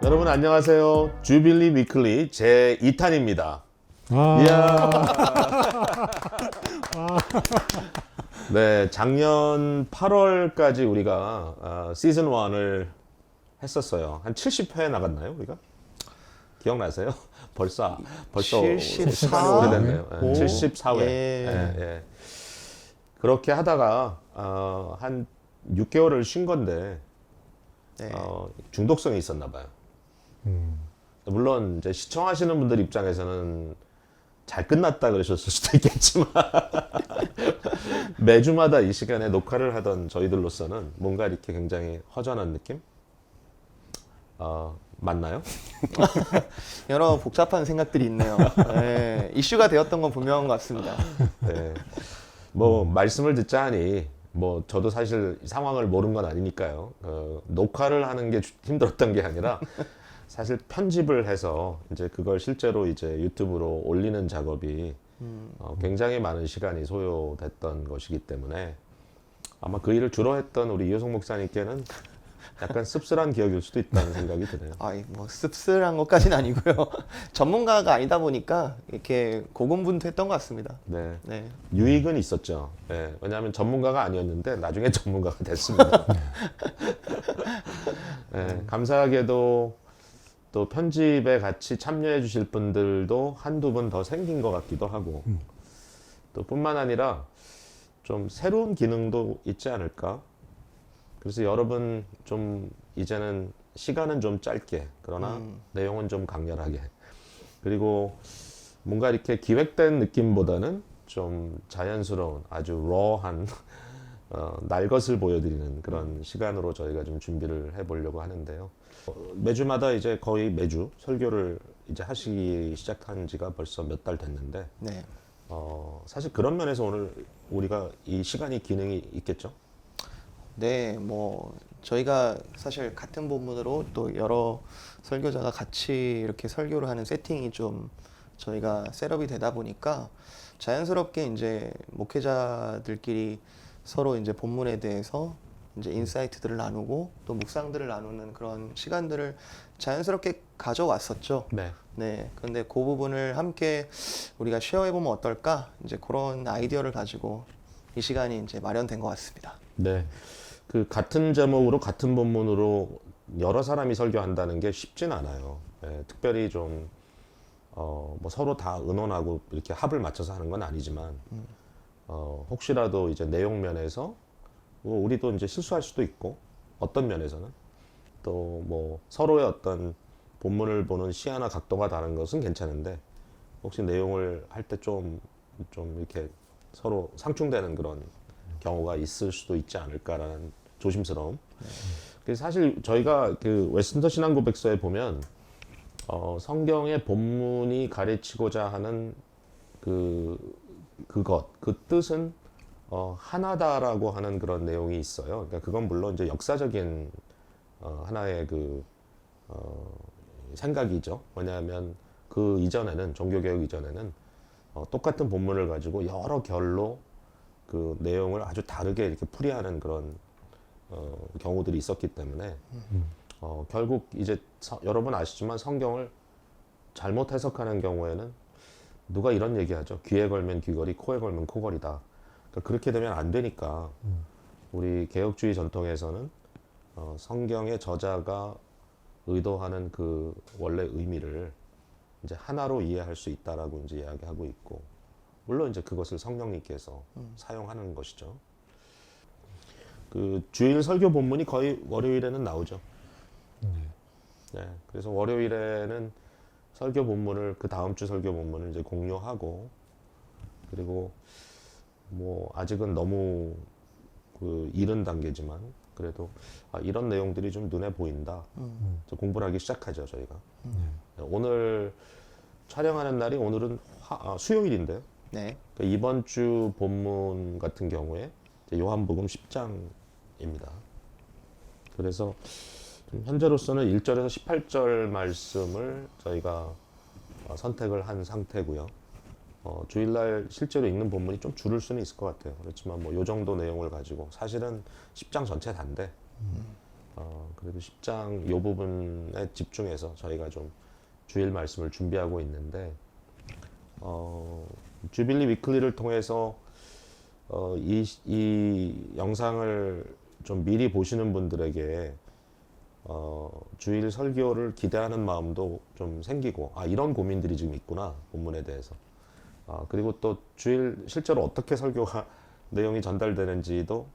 여러분 안녕하세요. 주빌리 위클리 제 2탄입니다. 이야. 네, 작년 8월까지 우리가 시즌 1을 했었어요. 한 70회 나갔나요, 우리가? 기억나세요? 벌써 74? 시간이 오래됐네요. 오. 74회. 예. 그렇게 하다가 한 6개월을 쉰 건데 네. 중독성이 있었나 봐요. 물론 이제 시청하시는 분들 입장에서는 잘 끝났다 그러셨을 수도 있겠지만 매주마다 이 시간에 녹화를 하던 저희들로서는 뭔가 이렇게 굉장히 허전한 느낌? 맞나요? 여러 복잡한 생각들이 있네요. 네. 이슈가 되었던 건 분명한 것 같습니다. 네. 뭐 말씀을 듣자 하니 뭐 저도 사실 상황을 모르는 건 아니니까요. 녹화를 하는 게 힘들었던 게 아니라 사실 편집을 해서 이제 그걸 실제로 이제 유튜브로 올리는 작업이 굉장히 많은 시간이 소요됐던 것이기 때문에 아마 그 일을 주로 했던 우리 이효성 목사님께는 약간 씁쓸한 기억일 수도 있다는 생각이 드네요. 뭐 씁쓸한 것까지는 아니고요. 전문가가 아니다 보니까 이렇게 고군분투했던 것 같습니다. 네. 네. 유익은 있었죠. 네. 왜냐하면 전문가가 아니었는데 나중에 전문가가 됐습니다. 네. 감사하게도 또 편집에 같이 참여해 주실 분들도 한두 분 더 생긴 것 같기도 하고 또 뿐만 아니라 좀 새로운 기능도 있지 않을까. 그래서 여러분 좀 이제는 시간은 좀 짧게 그러나 내용은 좀 강렬하게 그리고 뭔가 이렇게 기획된 느낌보다는 좀 자연스러운 아주 raw한 날 것을 보여드리는 그런 시간으로 저희가 좀 준비를 해보려고 하는데요. 매주마다 이제 거의 매주 설교를 이제 하시기 시작한 지가 벌써 몇 달 됐는데 네. 사실 그런 면에서 오늘 우리가 이 시간이 기능이 있겠죠? 네, 뭐 저희가 사실 같은 본문으로 또 여러 설교자가 같이 이렇게 설교를 하는 세팅이 좀 저희가 셋업이 되다 보니까 자연스럽게 이제 목회자들끼리 서로 이제 본문에 대해서 이제 인사이트들을 나누고 또 묵상들을 나누는 그런 시간들을 자연스럽게 가져왔었죠. 네. 네. 그런데 그 부분을 함께 우리가 쉐어해보면 어떨까? 이제 그런 아이디어를 가지고 이 시간이 이제 마련된 것 같습니다. 네. 그 같은 제목으로 같은 본문으로 여러 사람이 설교한다는 게 쉽진 않아요. 예, 특별히 좀 뭐 서로 다 의논하고 이렇게 합을 맞춰서 하는 건 아니지만 혹시라도 이제 내용 면에서 뭐 우리도 이제 실수할 수도 있고 어떤 면에서는 또 뭐 서로의 어떤 본문을 보는 시야나 각도가 다른 것은 괜찮은데 혹시 내용을 할 때 좀 이렇게 서로 상충되는 그런 경우가 있을 수도 있지 않을까라는 조심스러움. 그래서 사실 저희가 그 웨스턴터 신앙 고백서에 보면 성경의 본문이 가르치고자 하는 그 뜻은 하나다라고 하는 그런 내용이 있어요. 그러니까 그건 물론 이제 역사적인 하나의 생각이죠. 왜냐하면 그 이전에는 종교개혁 이전에는 똑같은 본문을 가지고 여러 결로 그 내용을 아주 다르게 이렇게 풀이하는 그런 경우들이 있었기 때문에 결국 이제 여러분 아시지만 성경을 잘못 해석하는 경우에는 누가 이런 얘기하죠. 귀에 걸면 귀걸이, 코에 걸면 코걸이다. 그러니까 그렇게 되면 안 되니까 우리 개혁주의 전통에서는 성경의 저자가 의도하는 그 원래 의미를 이제 하나로 이해할 수 있다라고 이제 이야기하고 있고. 물론 이제 그것을 성령님께서 사용하는 것이죠. 그 주일 설교 본문이 거의 월요일에는 나오죠. 네. 그래서 월요일에는 설교 본문을 그 다음 주 설교 본문을 이제 공유하고 그리고 뭐 아직은 너무 그 이른 단계지만 그래도 이런 내용들이 좀 눈에 보인다. 공부를 하기 시작하죠 저희가. 네, 오늘 촬영하는 날이 오늘은 수요일인데요. 네. 그러니까 이번 주 본문 같은 경우에 요한복음 10장입니다. 그래서 현재로서는 1절에서 18절 말씀을 저희가 선택을 한 상태고요. 주일날 실제로 읽는 본문이 좀 줄을 수는 있을 것 같아요. 그렇지만 뭐 요 정도 내용을 가지고 사실은 10장 전체 단데 그래도 10장 요 부분에 집중해서 저희가 좀 주일 말씀을 준비하고 있는데 주빌리 위클리를 통해서 이 영상을 좀 미리 보시는 분들에게 주일 설교를 기대하는 마음도 좀 생기고 이런 고민들이 지금 있구나 본문에 대해서 그리고 또 주일 실제로 어떻게 설교가 내용이 전달되는지도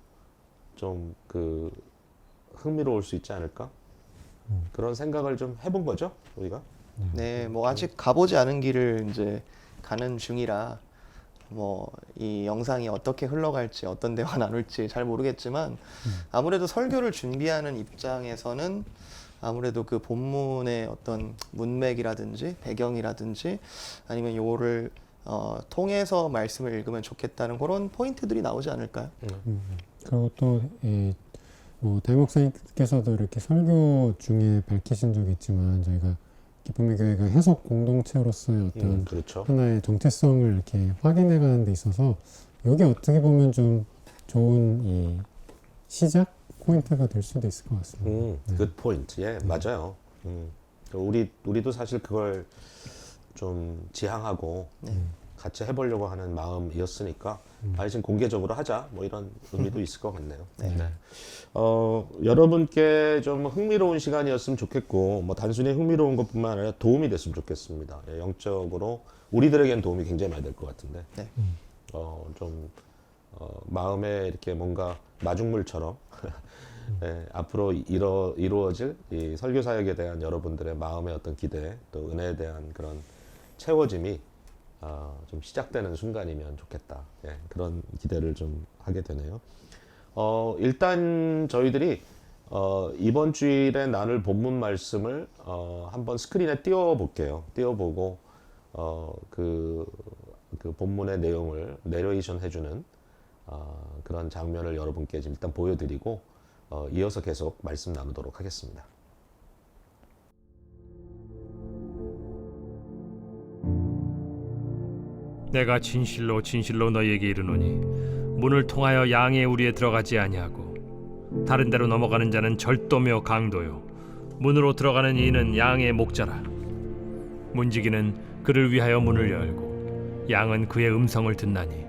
좀 흥미로울 수 있지 않을까 그런 생각을 좀 해본 거죠 우리가. 네, 뭐 아직 가보지 않은 길을 이제 가는 중이라 뭐 이 영상이 어떻게 흘러갈지 어떤 대화 나눌지 잘 모르겠지만 아무래도 설교를 준비하는 입장에서는 아무래도 그 본문의 어떤 문맥이라든지 배경이라든지 아니면 요거를 통해서 말씀을 읽으면 좋겠다는 그런 포인트들이 나오지 않을까요? 그리고 또 뭐 담임 목사님께서도 이렇게 설교 중에 밝히신 적이 있지만 저희가 기쁨의 교회가 해석 공동체로서의 어떤 그렇죠. 하나의 정체성을 이렇게 확인해 가는 데 있어서 이게 어떻게 보면 좀 좋은 이 시작 포인트가 될 수도 있을 것 같습니다. good point. 예, 맞아요. 우리도 사실 그걸 좀 지향하고 같이 해보려고 하는 마음이었으니까 지금 공개적으로 하자 뭐 이런 의미도 있을 것 같네요. 네. 여러분께 좀 흥미로운 시간이었으면 좋겠고 뭐 단순히 흥미로운 것뿐만 아니라 도움이 됐으면 좋겠습니다. 영적으로 우리들에겐 도움이 굉장히 많이 될 것 같은데 네. 마음에 이렇게 뭔가 마중물처럼 앞으로 이루어질 이 설교 사역에 대한 여러분들의 마음의 어떤 기대 또 은혜에 대한 그런 채워짐이 좀 시작되는 순간이면 좋겠다. 그런 기대를 좀 하게 되네요. 일단 저희들이 이번 주일에 나눌 본문 말씀을 한번 스크린에 띄워볼게요. 띄워보고 그 본문의 내용을 내레이션 해주는 그런 장면을 여러분께 지금 일단 보여드리고 이어서 계속 말씀 나누도록 하겠습니다. 내가 진실로 진실로 너희에게 이르노니 문을 통하여 양의 우리에 들어가지 아니하고 다른 데로 넘어가는 자는 절도며 강도요 문으로 들어가는 이는 양의 목자라. 문지기는 그를 위하여 문을 열고 양은 그의 음성을 듣나니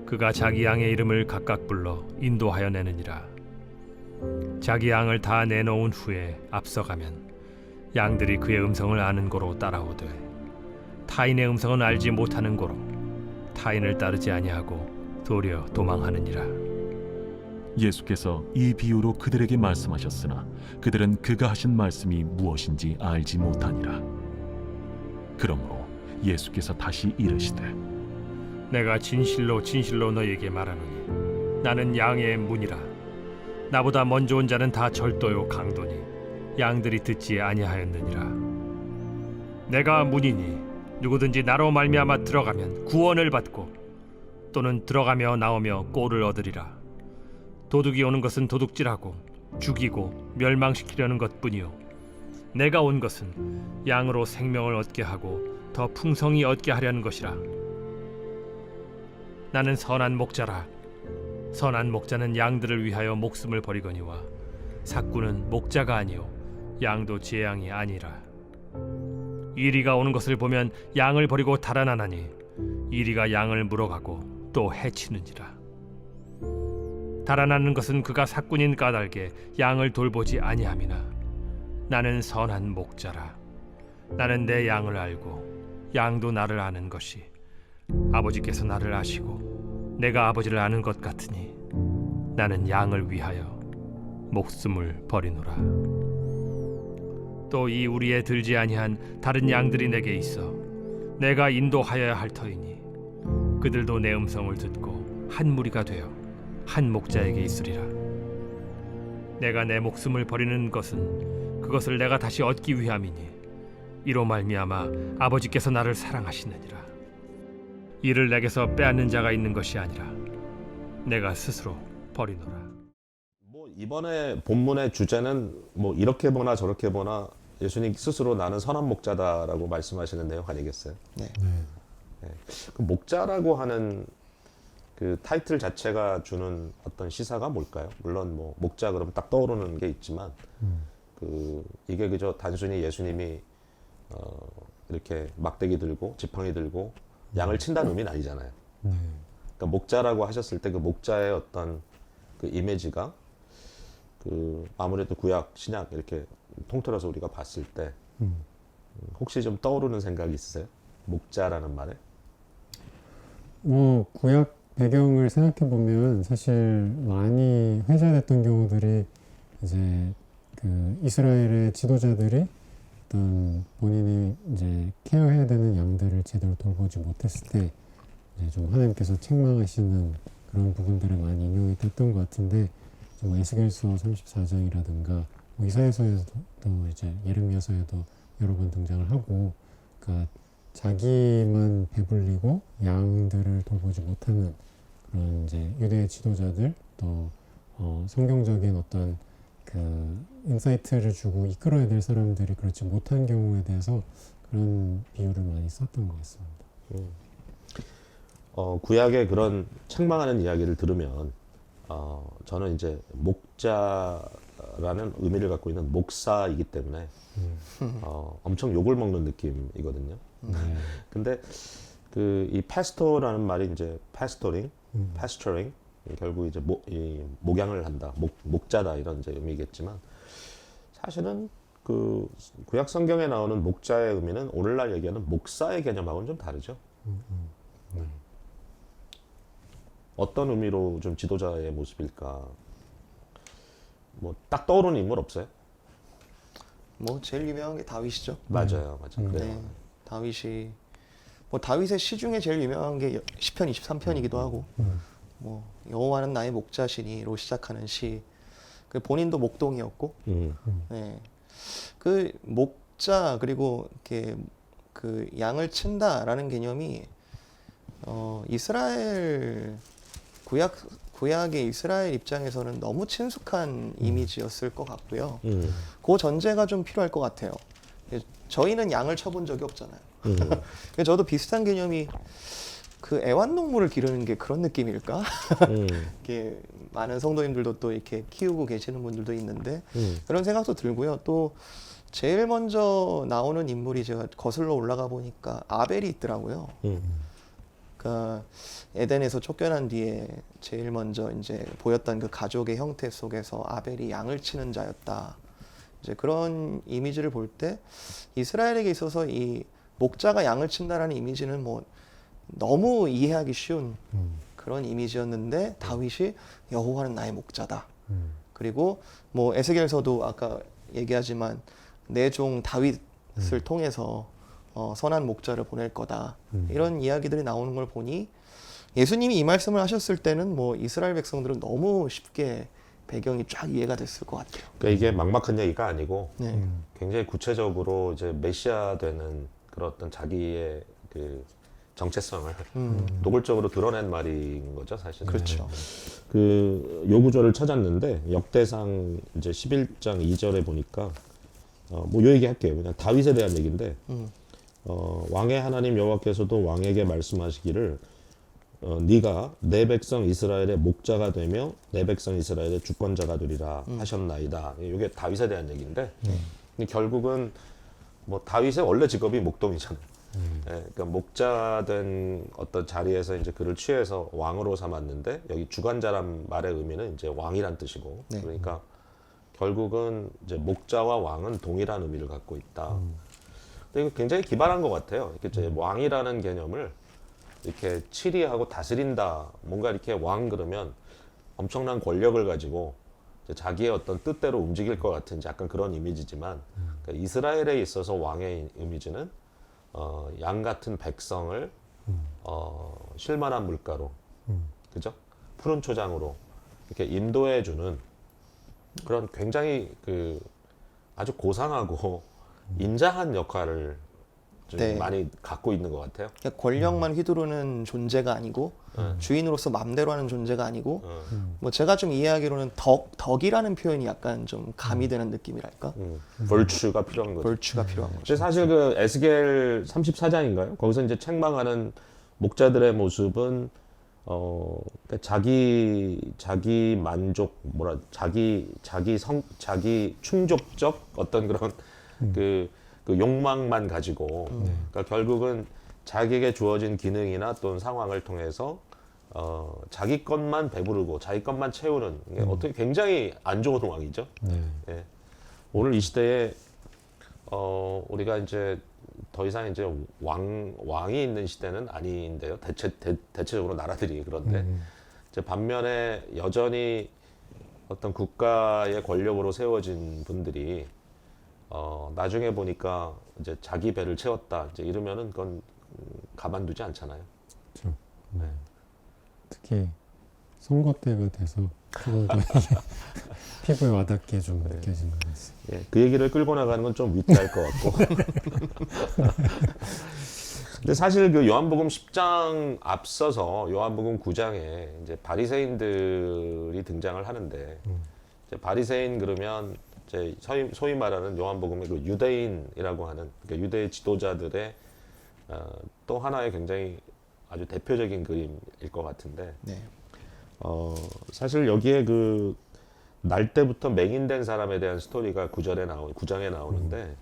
그가 자기 양의 이름을 각각 불러 인도하여 내느니라. 자기 양을 다 내놓은 후에 앞서가면 양들이 그의 음성을 아는 고로 따라오되 타인의 음성은 알지 못하는 고로 타인을 따르지 아니하고 도리어 도망하느니라. 예수께서 이 비유로 그들에게 말씀하셨으나 그들은 그가 하신 말씀이 무엇인지 알지 못하니라. 그러므로 예수께서 다시 이르시되 내가 진실로 진실로 너희에게 말하노니 나는 양의 문이라. 나보다 먼저 온 자는 다 절도요 강도니 양들이 듣지 아니하였느니라. 내가 문이니 누구든지 나로 말미암아 들어가면 구원을 받고 또는 들어가며 나오며 꼴을 얻으리라. 도둑이 오는 것은 도둑질하고 죽이고 멸망시키려는 것뿐이요 내가 온 것은 양으로 생명을 얻게 하고 더 풍성히 얻게 하려는 것이라. 나는 선한 목자라. 선한 목자는 양들을 위하여 목숨을 버리거니와 삭구는 목자가 아니요 양도 제 양이 아니라. 이리가 오는 것을 보면 양을 버리고 달아나나니 이리가 양을 물어가고 또 해치는지라. 달아나는 것은 그가 삭군인 까닭에 양을 돌보지 아니함이나 나는 선한 목자라. 나는 내 양을 알고 양도 나를 아는 것이 아버지께서 나를 아시고 내가 아버지를 아는 것 같으니 나는 양을 위하여 목숨을 버리노라. 또 이 우리에 들지 아니한 다른 양들이 내게 있어 내가 인도하여야 할 터이니 그들도 내 음성을 듣고 한 무리가 되어 한 목자에게 있으리라. 내가 내 목숨을 버리는 것은 그것을 내가 다시 얻기 위함이니 이로 말미암아 아버지께서 나를 사랑하시느니라. 이를 내게서 빼앗는 자가 있는 것이 아니라 내가 스스로 버리노라. 뭐 이번에 본문의 주제는 뭐 이렇게 보나 저렇게 보나 예수님 스스로 나는 선한 목자다라고 말씀하시는 내용 아니겠어요? 네. 그 목자라고 하는 그 타이틀 자체가 주는 어떤 시사가 뭘까요? 물론 뭐 목자 그러면 딱 떠오르는 게 있지만 그 이게 그저 단순히 예수님이 이렇게 막대기 들고 지팡이 들고 양을 친다는 의미는 아니잖아요. 네. 그러니까 목자라고 하셨을 때 그 목자의 어떤 그 이미지가 그 아무래도 구약 신약 이렇게 통틀어서 우리가 봤을 때 혹시 좀 떠오르는 생각이 있으세요? 목자라는 말에? 뭐 구약 배경을 생각해 보면 사실 많이 회자됐던 경우들이 이제 그 이스라엘의 지도자들이 어떤 본인이 이제 케어해야 되는 양들을 제대로 돌보지 못했을 때 이제 좀 하나님께서 책망하시는 그런 부분들을 많이 인용이 됐던 것 같은데 뭐 에스겔서 34장이라든가 뭐 이사야서에도 이제 예레미야서에도 여러 번 등장을 하고 그러니까 자기만 배불리고 양들을 돌보지 못하는 그런 이제 유대의 지도자들 또 성경적인 어떤 그 인사이트를 주고 이끌어야 될 사람들이 그렇지 못한 경우에 대해서 그런 비유를 많이 썼던 것 같습니다. 구약의 그런 책망하는 이야기를 들으면 저는 이제 목자라는 의미를 갖고 있는 목사이기 때문에 엄청 욕을 먹는 느낌이거든요. 근데 그 이 패스토라는 말이 이제 패스토링, 패스처링 결국 이제 목양을 한다, 목자다 이런 이제 의미겠지만 사실은 그 구약 성경에 나오는 목자의 의미는 오늘날 얘기하는 목사의 개념하고는 좀 다르죠. 어떤 의미로 좀 지도자의 모습일까? 뭐 딱 떠오르는 인물 없어요? 뭐 제일 유명한 게 다윗이죠. 맞아요, 맞아요. 그래요. 네, 다윗이 뭐 다윗의 시 중에 제일 유명한 게 시편 23편이기도 하고 뭐 여호와는 나의 목자시니로 시작하는 시. 그 본인도 목동이었고, 네, 그 목자 그리고 이렇게 그 양을 친다라는 개념이 이스라엘 구약의 이스라엘 입장에서는 너무 친숙한 이미지였을 것 같고요. 그 전제가 좀 필요할 것 같아요. 저희는 양을 쳐본 적이 없잖아요. 저도 비슷한 개념이 그 애완동물을 기르는 게 그런 느낌일까? 이렇게 많은 성도님들도 또 이렇게 키우고 계시는 분들도 있는데 그런 생각도 들고요. 또 제일 먼저 나오는 인물이 제가 거슬러 올라가 보니까 아벨이 있더라고요. 그러니까 에덴에서 쫓겨난 뒤에 제일 먼저 이제 보였던 그 가족의 형태 속에서 아벨이 양을 치는 자였다. 이제 그런 이미지를 볼 때 이스라엘에게 있어서 이 목자가 양을 친다라는 이미지는 뭐 너무 이해하기 쉬운 그런 이미지였는데 다윗이 여호와는 나의 목자다. 그리고 뭐 에스겔서도 아까 얘기하지만 내 종 다윗을 통해서 선한 목자를 보낼 거다. 이런 이야기들이 나오는 걸 보니 예수님이 이 말씀을 하셨을 때는 뭐 이스라엘 백성들은 너무 쉽게 배경이 쫙 이해가 됐을 것 같아요. 그러니까 이게 막막한 얘기가 아니고 네. 굉장히 구체적으로 이제 메시아 되는 그런 어떤 자기의 그 정체성을 노골적으로 드러낸 말인 거죠, 사실. 그렇죠. 그 요구절을 찾았는데 역대상 이제 11장 2절에 보니까 뭐 요 얘기 할게요. 그냥 다윗에 대한 얘기인데 왕의 하나님 여호와께서도 왕에게 말씀하시기를 네가 내 백성 이스라엘의 목자가 되며 내 백성 이스라엘의 주권자가 되리라 하셨나이다. 이게 다윗에 대한 얘기인데 결국은 뭐 다윗의 원래 직업이 목동이잖아요. 예, 그러니까 목자된 어떤 자리에서 이제 그를 취해서 왕으로 삼았는데 여기 주관자란 말의 의미는 이제 왕이란 뜻이고 네. 그러니까 결국은 이제 목자와 왕은 동일한 의미를 갖고 있다. 근데 이거 굉장히 기발한 것 같아요. 이렇게 이제 왕이라는 개념을 이렇게 치리하고 다스린다. 뭔가 이렇게 왕 그러면 엄청난 권력을 가지고 이제 자기의 어떤 뜻대로 움직일 것 같은 약간 그런 이미지지만 그러니까 이스라엘에 있어서 왕의 이미지는 양 같은 백성을 쉴만한 물가로, 그죠? 푸른 초장으로 이렇게 인도해주는 그런 굉장히 그 아주 고상하고 인자한 역할을 좀 네. 많이 갖고 있는 것 같아요. 그러니까 권력만 휘두르는 존재가 아니고 주인으로서 맘대로 하는 존재가 아니고 뭐 제가 좀 이해하기로는 덕이라는 표현이 약간 좀 가미되는 느낌이랄까? 벌추가 필요한 거죠. 벌추가 필요한 근데 거죠. 사실 그 에스겔 34장인가요? 거기서 이제 책망하는 목자들의 모습은 그러니까 자기 만족 자기 충족적 어떤 그런 그 욕망만 가지고 그러니까 결국은 자기에게 주어진 기능이나 또는 상황을 통해서 자기 것만 배부르고 자기 것만 채우는 이게 어떻게 굉장히 안 좋은 상황이죠. 네. 예. 오늘 이 시대에 우리가 이제 더 이상 이제 왕이 있는 시대는 아닌데요. 대체적으로 나라들이 그런데 이제 반면에 여전히 어떤 국가의 권력으로 세워진 분들이 나중에 보니까 이제 자기 배를 채웠다 이제 이러면은 그건 가만두지 않잖아요. 그렇죠. 특히 선거 때가 돼서 조금 더 피부에 와닿게 좀 느껴지는 것 같습니다. 예, 그 얘기를 끌고 나가는 건 좀 위태할 것 같고. 근데 사실 그 요한복음 10장 앞서서 요한복음 9장에 이제 바리새인들이 등장을 하는데 이제 바리새인 그러면 이제 소위 말하는 요한복음의 그 유대인이라고 하는 그러니까 유대 지도자들의 또 하나의 굉장히 아주 대표적인 그림일 것 같은데 네. 사실 여기에 그 날 때부터 맹인된 사람에 대한 스토리가 9장에 나오는데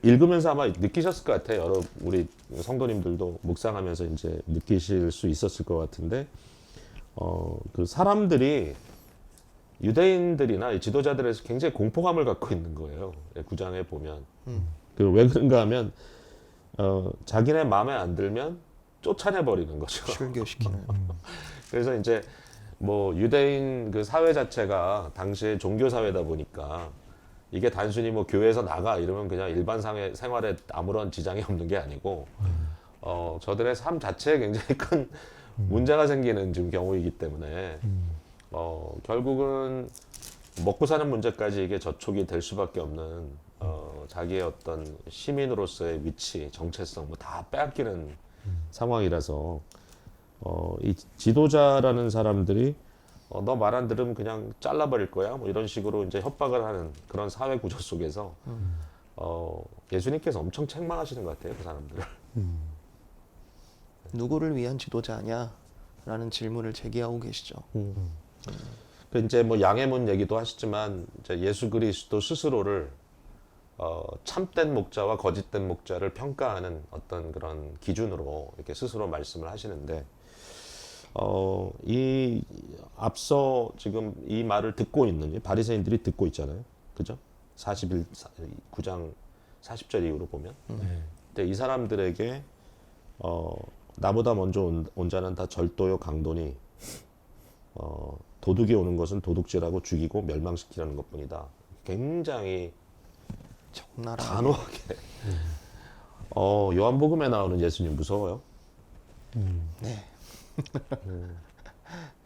읽으면서 아마 느끼셨을 것 같아요. 여러 우리 성도님들도 묵상하면서 이제 느끼실 수 있었을 것 같은데 그 사람들이 유대인들이나 이 지도자들에서 굉장히 공포감을 갖고 있는 거예요. 9장에 보면 왜 그런가 하면 자기네 마음에 안 들면 쫓아내 버리는 거죠. 출교시키는. 그래서 이제 뭐 유대인 그 사회 자체가 당시에 종교 사회다 보니까 이게 단순히 뭐 교회에서 나가 이러면 그냥 일반 생활에 아무런 지장이 없는 게 아니고 저들의 삶 자체에 굉장히 큰 문제가 생기는 지금 경우이기 때문에 결국은 먹고 사는 문제까지 이게 저촉이 될 수밖에 없는 자기의 어떤 시민으로서의 위치, 정체성 뭐 다 빼앗기는 상황이라서 이 지도자라는 사람들이 너 말 안 들으면 그냥 잘라버릴 거야 뭐 이런 식으로 이제 협박을 하는 그런 사회 구조 속에서 예수님께서 엄청 책망하시는 것 같아요 그 사람들을. 누구를 위한 지도자냐? 라는 질문을 제기하고 계시죠. 그 이제 뭐 양해문 얘기도 하시지만 이제 예수 그리스도 스스로를 참된 목자와 거짓된 목자를 평가하는 어떤 그런 기준으로 이렇게 스스로 말씀을 하시는데 이 앞서 지금 이 말을 듣고 있는 이 바리새인들이 듣고 있잖아요. 그죠? 9장 40절 이후로 보면. 근데 이 사람들에게 나보다 먼저 온 자는 다 절도요 강도니 도둑이 오는 것은 도둑질하고 죽이고 멸망시키라는 것뿐이다. 굉장히 적나라하게. 단호하게. 요한복음에 나오는 예수님 무서워요. 네.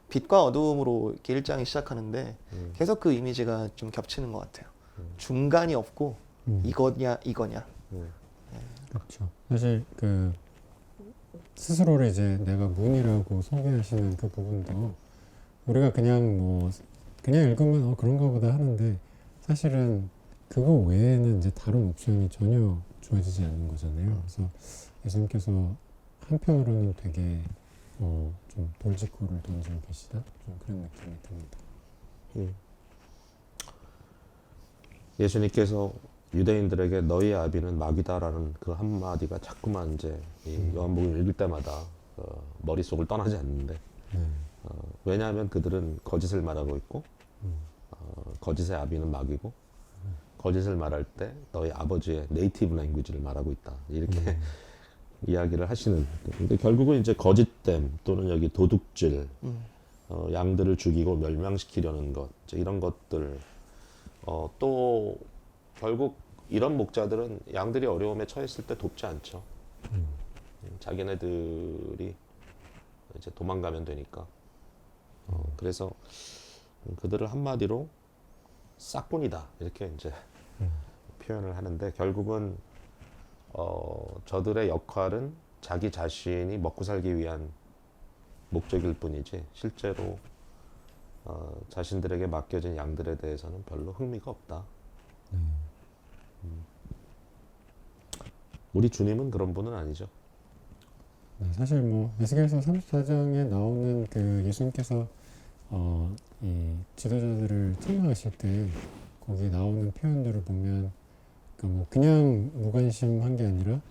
빛과 어두움으로 이렇게 1장이 시작하는데 계속 그 이미지가 좀 겹치는 것 같아요. 중간이 없고 이거냐. 그렇죠. 사실 그 스스로를 이제 내가 문이라고 소개하시는 그 부분도 우리가 그냥 읽으면 그런가 보다 하는데 사실은 그거 외에는 이제 다른 옵션이 전혀 주어지지 않는 거잖아요. 그래서 예수님께서 한편으로는 되게 좀 돌직구를 던지고 계시다? 좀 그런 느낌이 듭니다. 예수님께서 유대인들에게 너희 아비는 마귀다라는 그 한마디가 자꾸만 이제 이 요한복음 읽을 때마다 머릿속을 떠나지 않는데 왜냐하면 그들은 거짓을 말하고 있고 거짓의 아비는 마귀고 거짓을 말할 때 너희 아버지의 네이티브 랭귀지를 말하고 있다 이렇게 이야기를 하시는. 근데 결국은 이제 거짓됨 또는 여기 도둑질 양들을 죽이고 멸망시키려는 것 이런 것들 또 결국 이런 목자들은 양들이 어려움에 처했을 때 돕지 않죠. 자기네들이 이제 도망가면 되니까. 그래서 그들을 한마디로 싹군이다 이렇게 이제 표현을 하는데 결국은 저들의 역할은 자기 자신이 먹고 살기 위한 목적일 뿐이지 실제로 자신들에게 맡겨진 양들에 대해서는 별로 흥미가 없다. 우리 주님은 그런 분은 아니죠. 네, 사실 뭐 에스겔서 34장에 나오는 그 예수님께서 이 지도자들을 책망하실 때 거기 나오는 표현들을 보면 그러니까 뭐 그냥 무관심한 게 아니라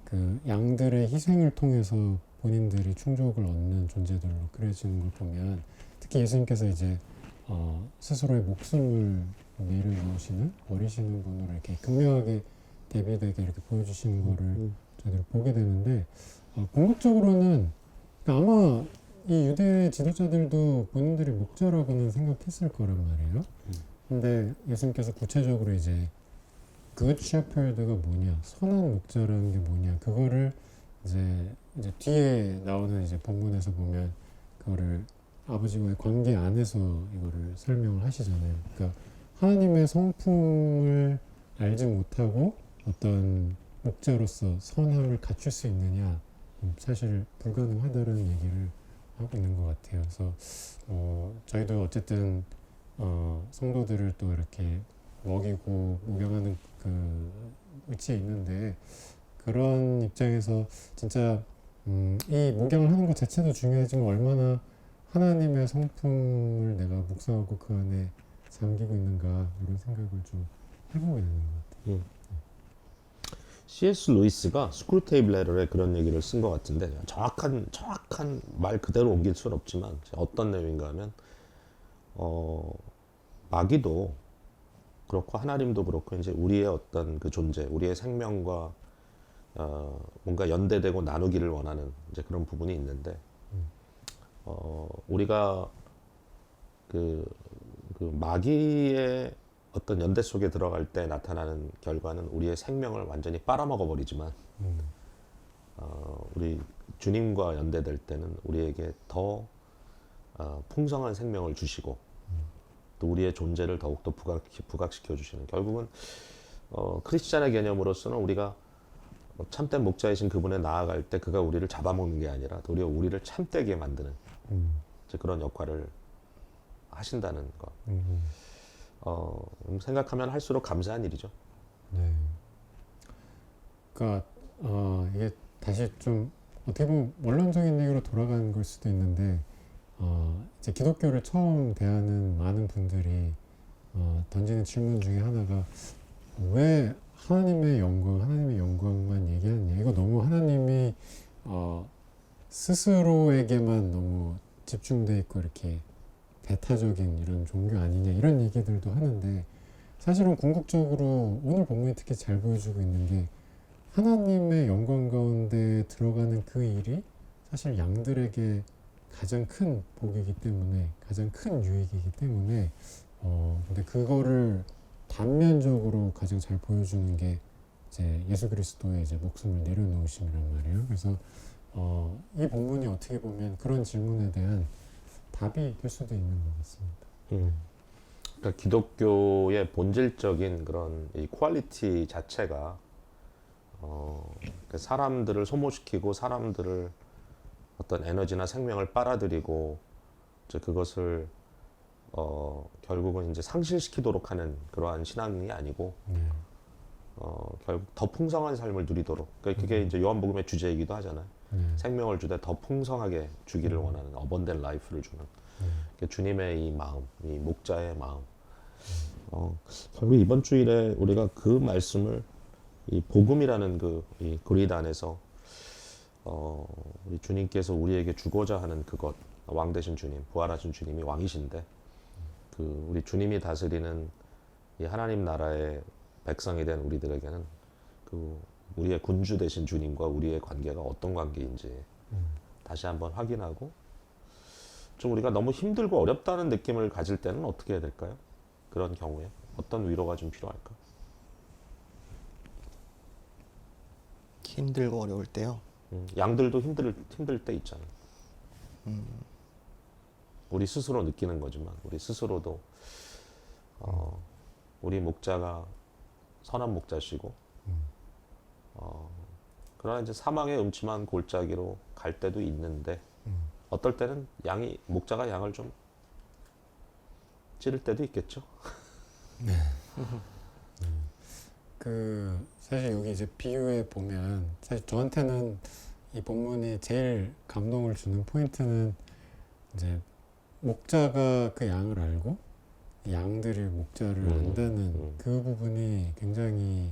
그 양들의 희생을 통해서 본인들이 충족을 얻는 존재들로 그려지는 걸 보면 특히 예수님께서 이제 스스로의 목숨을 내려놓으시는 버리시는 분으로 이렇게 극명하게 데뷔되게 이렇게 보여주시는 거를 저희들이 보게 되는데 궁극적으로는 아마 이 유대 지도자들도 본인들이 목자라고는 생각했을 거란 말이에요. 근데 예수님께서 구체적으로 이제 good shepherd가 뭐냐, 선한 목자라는 게 뭐냐, 그거를 이제 뒤에 나오는 이제 본문에서 보면 그거를 아버지와의 관계 안에서 이거를 설명을 하시잖아요. 그러니까 하나님의 성품을 알지 못하고 어떤 목자로서 선함을 갖출 수 있느냐, 사실 불가능하다는 얘기를 하고 있는 것 같아요. 그래서 저희도 어쨌든 성도들을 또 이렇게 먹이고 목양하는 그 위치에 있는데 그런 입장에서 진짜 이 목양을 하는 것 자체도 중요하지만 얼마나 하나님의 성품을 내가 묵상하고 그 안에 잠기고 있는가 이런 생각을 좀 해보게 되는 것 같아요. C.S. 루이스가 스크루테이블 레터에 그런 얘기를 쓴 것 같은데 정확한 말 그대로 옮길 수는 없지만 어떤 내용인가 하면 마귀도 그렇고 하나님도 그렇고 이제 우리의 어떤 그 존재, 우리의 생명과 뭔가 연대되고 나누기를 원하는 이제 그런 부분이 있는데 우리가 그 마귀의 어떤 연대 속에 들어갈 때 나타나는 결과는 우리의 생명을 완전히 빨아먹어 버리지만 우리 주님과 연대될 때는 우리에게 더 풍성한 생명을 주시고 또 우리의 존재를 더욱더 부각시켜 주시는 결국은 크리스찬의 개념으로서는 우리가 참된 목자이신 그분에 나아갈 때 그가 우리를 잡아먹는 게 아니라 도리어 우리를 참되게 만드는 이제 그런 역할을 하신다는 것. 생각하면 할수록 감사한 일이죠. 네. 그러니까 이게 다시 좀 어떻게 보면 원론적인 얘기로 돌아가는 걸 수도 있는데 이제 기독교를 처음 대하는 많은 분들이 던지는 질문 중에 하나가 왜 하나님의 영광만 얘기하느냐, 이거 너무 하나님이 스스로에게만 너무 집중돼 있고 이렇게 배타적인 이런 종교 아니냐 이런 얘기들도 하는데 사실은 궁극적으로 오늘 본문이 특히 잘 보여주고 있는 게 하나님의 영광 가운데 들어가는 그 일이 사실 양들에게 가장 큰 복이기 때문에 가장 큰 유익이기 때문에 근데 그거를 단면적으로 가장 잘 보여주는 게 이제 예수 그리스도의 이제 목숨을 내려놓으심이란 말이에요. 그래서 이 본문이 어떻게 보면 그런 질문에 대한 답이 될 수도 있는 것 같습니다. 그러니까 기독교의 본질적인 그런 이 퀄리티 자체가 사람들을 소모시키고 사람들을 어떤 에너지나 생명을 빨아들이고 이제 그것을 결국은 이제 상실시키도록 하는 그러한 신앙이 아니고 결국 더 풍성한 삶을 누리도록 그게 이제 요한복음의 주제이기도 하잖아요. 생명을 주되 더 풍성하게 주기를 원하는 어번덴 라이프를 주는 주님의 이 마음, 이 목자의 마음. 결국 이번 주일에 우리가 그 말씀을 이 복음이라는 이 그리드 안에서 우리 주님께서 우리에게 주고자 하는 그것, 왕 되신 주님, 부활하신 주님이 왕이신데 우리 주님이 다스리는 이 하나님 나라의 백성이 된 우리들에게는 우리의 군주 되신 주님과 우리의 관계가 어떤 관계인지 다시 한번 확인하고 좀 우리가 너무 힘들고 어렵다는 느낌을 가질 때는 어떻게 해야 될까요? 그런 경우에 어떤 위로가 좀 필요할까? 힘들고 어려울 때요. 양들도 힘들 때 있잖아. 우리 스스로 느끼는 거지만 우리 스스로도 우리 목자가 선한 목자시고 그러나 이제 사망의 음침한 골짜기로 갈 때도 있는데 어떨 때는 목자가 양을 좀 찌를 때도 있겠죠. 사실 여기 이제 비유에 보면 사실 저한테는 이 본문이 제일 감동을 주는 포인트는 이제 목자가 그 양을 알고 양들이 목자를 안다는 그 부분이 굉장히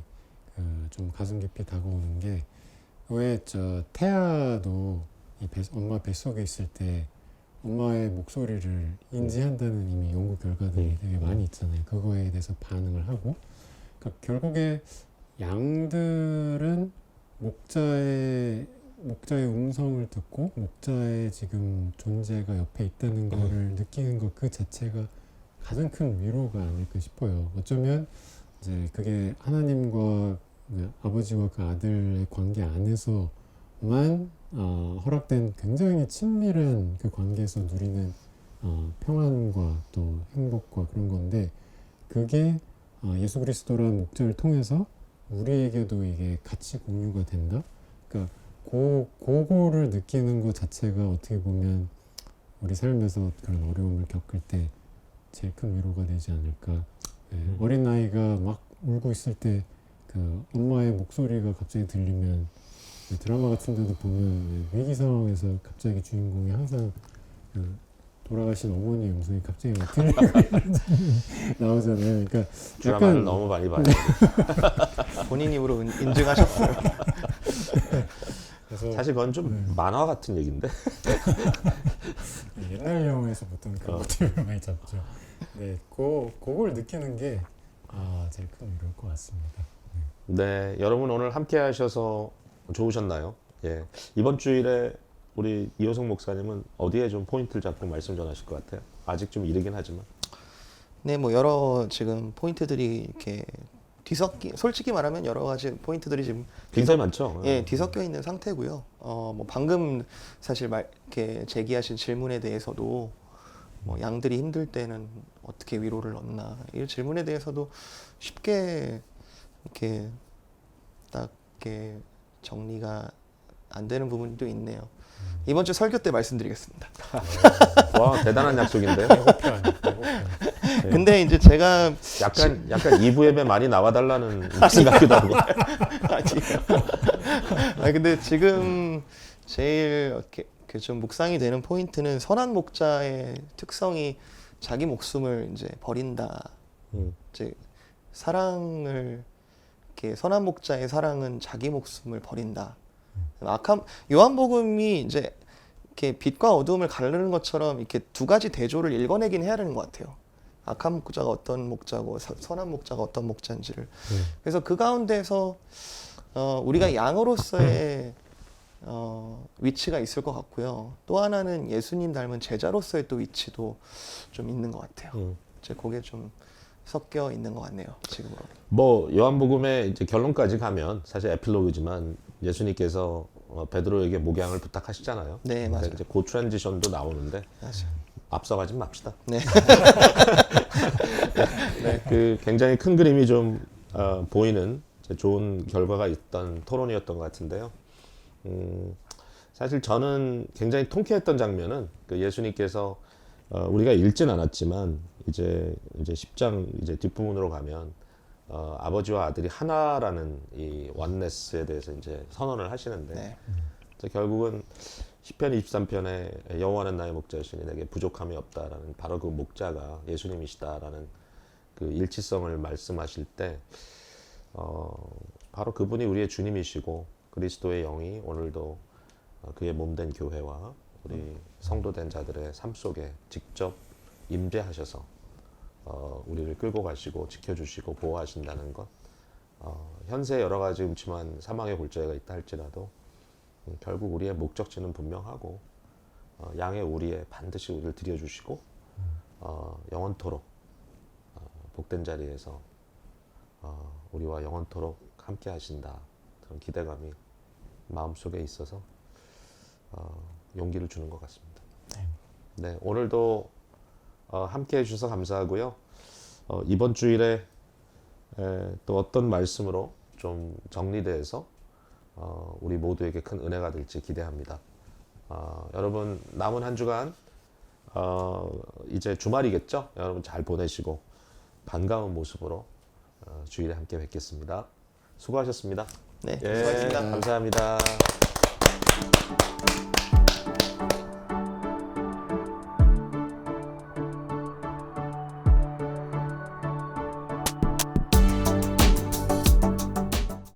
좀 가슴 깊이 다가오는 게, 왜 저 태아도 이 엄마 뱃속에 있을 때 엄마의 목소리를 인지한다는 이미 연구 결과들이 되게 많이 있잖아요. 그거에 대해서 반응을 하고, 그러니까 결국에 양들은 목자의 음성을 듣고 목자의 지금 존재가 옆에 있다는 거를 느끼는 것 그 자체가 가장 큰 위로가 아닐까 싶어요. 어쩌면 이제 그게 하나님과 아버지와 그 아들의 관계 안에서만 허락된 굉장히 친밀한 그 관계에서 누리는 평안과 또 행복과 그런 건데, 그게 예수 그리스도라는 목자를 통해서 우리에게도 이게 같이 공유가 된다. 그러니까 그거를 느끼는 것 자체가 어떻게 보면 우리 삶에서 그런 어려움을 겪을 때 제일 큰 위로가 되지 않을까. 어린 아이가 막 울고 있을 때 그 엄마의 목소리가 갑자기 들리면, 드라마 같은 데도 보면 위기 상황에서 갑자기 주인공이 항상 그 돌아가신 어머니의 음성이 갑자기 막 들리고 이런 장면이 나오잖아요. 그러니까 드라마를 약간 너무 많이 봐요. 본인 입으로 인증하셨어요. 그래서 사실 그건 좀 만화 같은 얘기인데. 옛날 영화에서 보통 그런 모티브를 많이 잡죠. 네, 그걸 느끼는 게 제일 큰 위로일 것 같습니다. 네, 여러분 오늘 함께 하셔서 좋으셨나요? 예. 이번 주일에 우리 이호성 목사님은 어디에 좀 포인트를 잡고 말씀 전하실 것 같아요? 아직 좀 이르긴 하지만. 네, 뭐 여러 지금 포인트들이 이렇게 솔직히 말하면 여러 가지 포인트들이 지금 굉장히 많죠? 뒤섞여 있는 상태고요. 뭐 방금 사실 이렇게 제기하신 질문에 대해서도 뭐 양들이 힘들 때는 어떻게 위로를 얻나, 이 질문에 대해서도 쉽게 이렇게 딱 이렇게 정리가 안 되는 부분도 있네요. 이번 주 설교 때 말씀드리겠습니다. 와, 대단한 약속인데요? 네. 근데 이제 제가 약간 2부 예배 많이 나와달라는 말씀 같기도 하고. 아니 근데 지금 제일 이렇게 좀 묵상이 되는 포인트는 선한 목자의 특성이 자기 목숨을 이제 버린다. 이제 사랑을 이렇게 선한 목자의 사랑은 자기 목숨을 버린다. 요한복음이 이제 이렇게 빛과 어두움을 가르는 것처럼 이렇게 두 가지 대조를 읽어내긴 해야 되는 것 같아요. 악한 목자가 어떤 목자고 선한 목자가 어떤 목자인지를. 그래서 그 가운데서 우리가 양으로서의 위치가 있을 것 같고요. 또 하나는 예수님 닮은 제자로서의 또 위치도 좀 있는 것 같아요. 이제 그게 좀 섞여 있는 것 같네요, 지금으로. 뭐 요한복음의 이제 결론까지 가면 사실 에필로그지만 예수님께서 베드로에게 목양을 부탁하시잖아요. 네, 맞아요. 이제 그 트랜지션도 나오는데 맞아요. 앞서가지 맙시다. 네. 네, 그 굉장히 큰 그림이 좀 보이는 좋은 결과가 있던 토론이었던 것 같은데요. 사실 저는 굉장히 통쾌했던 장면은 그 예수님께서 우리가 읽진 않았지만 이제 10장 이제 뒷부분으로 가면 아버지와 아들이 하나라는 이 원네스에 대해서 이제 선언을 하시는데 네. 결국은 시편 23편에 여호와는 나의 목자시니 내게 부족함이 없다라는 바로 그 목자가 예수님이시다라는 그 일치성을 말씀하실 때 바로 그분이 우리의 주님이시고 그리스도의 영이 오늘도 그의 몸된 교회와 우리 성도된 자들의 삶 속에 직접 임재하셔서 우리를 끌고 가시고 지켜주시고 보호하신다는 것, 현세 여러 가지 음침한 사망의 골짜기가 있다 할지라도 결국 우리의 목적지는 분명하고 양의 우리에 반드시 우리를 들여주시고 영원토록 복된 자리에서 우리와 영원토록 함께 하신다. 그런 기대감이 마음속에 있어서 용기를 주는 것 같습니다. 네, 오늘도 함께 해주셔서 감사하고요. 이번 주일에 또 어떤 말씀으로 좀 정리돼서 우리 모두에게 큰 은혜가 될지 기대합니다. 여러분 남은 한 주간 이제 주말이겠죠? 여러분 잘 보내시고 반가운 모습으로 주일에 함께 뵙겠습니다. 수고하셨습니다. 네, 예, 수고하셨습니다. 감사합니다.